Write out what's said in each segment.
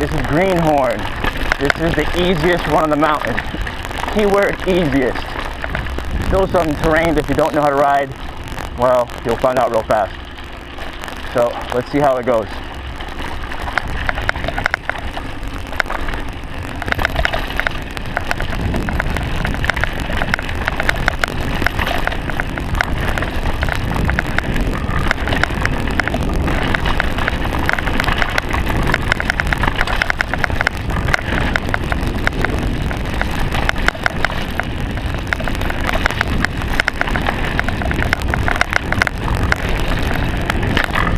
This is GreenHorn. This is the easiest run on the mountain. Keyword easiest. Still some terrain if you don't know how to ride. Well, you'll find out real fast. So let's see how it goes.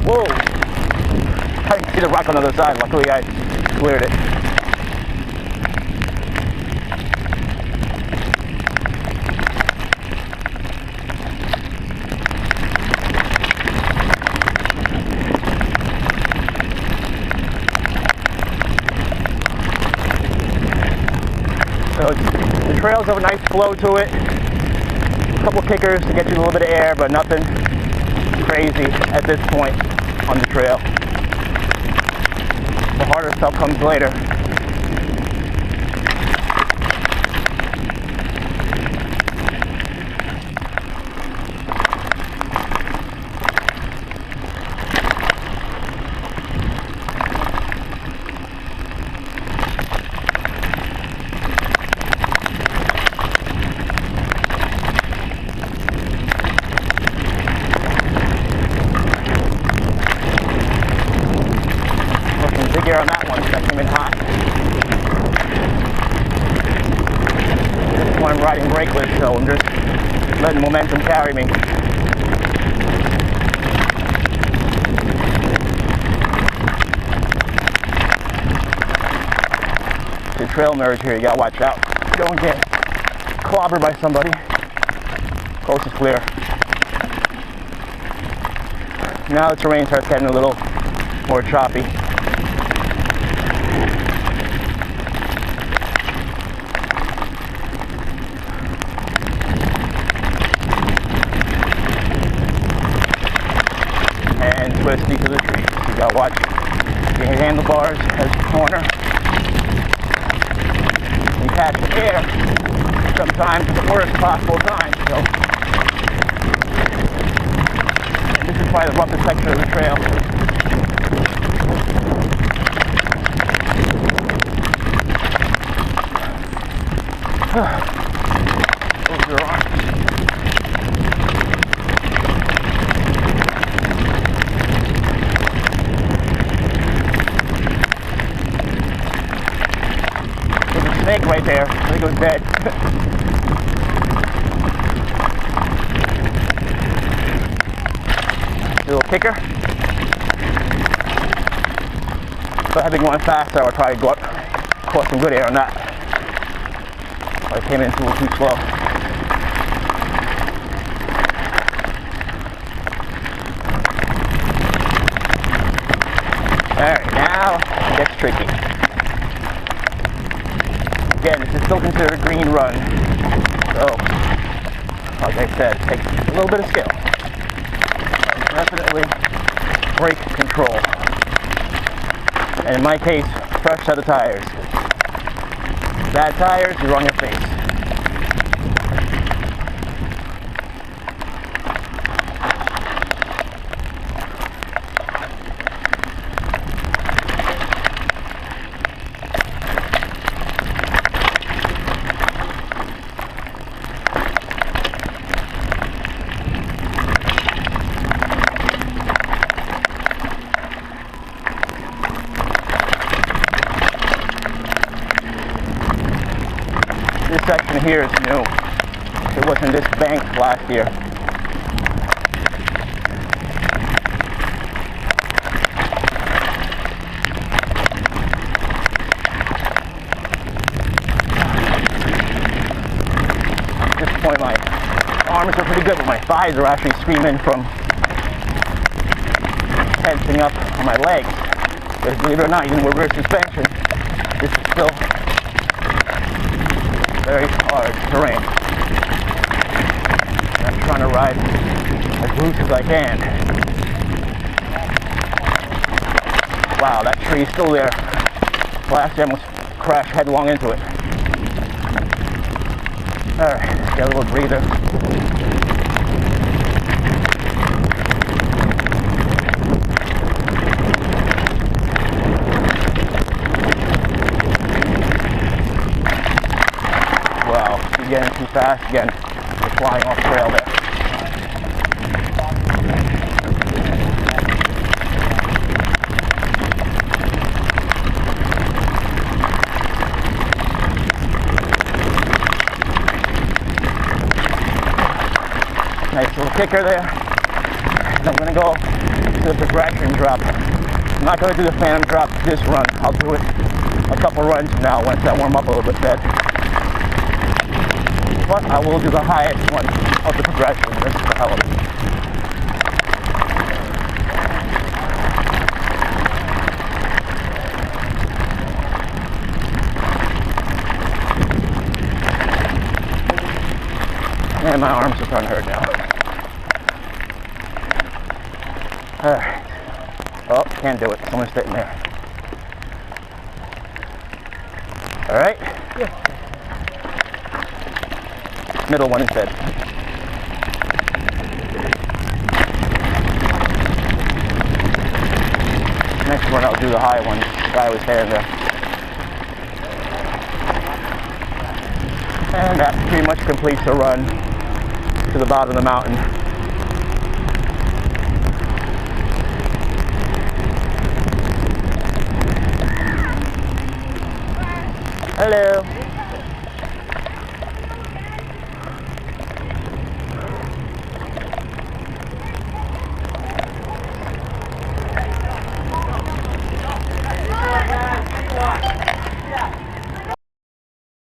Whoa! I didn't see the rock on the other side. Luckily I cleared it. So the trails have a nice flow to it. A couple kickers to get you a little bit of air, but nothing crazy at this point on the trail. The harder stuff comes later. Big air on that one, that came in hot. This one I'm riding brakeless, so I'm just letting momentum carry me. The trail mirrors here, you gotta watch out. Don't get clobbered by somebody. Coast is clear. Now the terrain starts getting a little more choppy. And twisty to the trees. You gotta watch your handlebars as the corner. You catch the air sometimes at the worst possible time. So and this is probably the roughest section of the trail. Close your arms. Snake right there. I think it was dead. Little kicker. If I had been going faster, I would probably go up, caught some good air on that. I came in a little too slow. Alright, now it gets tricky. Again, this is still considered a green run, so, like I said, it takes a little bit of skill. Definitely brake control. And in my case, fresh set of tires. Bad tires, you're on your face. This section here is new. It wasn't this bank last year. At this point my arms are pretty good, but my thighs are actually screaming from tensing up on my legs. Because believe it or not, even with rear suspension, this is still very hard terrain. I'm trying to ride as loose as I can. Wow, that tree is still there. Last I almost crashed headlong into it. Alright, got a little breather. Wow, you're getting too fast again. You're flying off trail there. Nice little kicker there. And I'm going to go to the progression drop. I'm not going to do the phantom drop this run. I'll do it a couple runs from now once I warm up a little bit better. But I will do the highest one of the progression. This is the element. And my arms are starting to hurt now. Alright. Oh, can't do it. Someone's sitting there. Alright? Yeah. Middle one instead. Next one I'll do the high one. The guy was there. And that pretty much completes the run to the bottom of the mountain. Hello.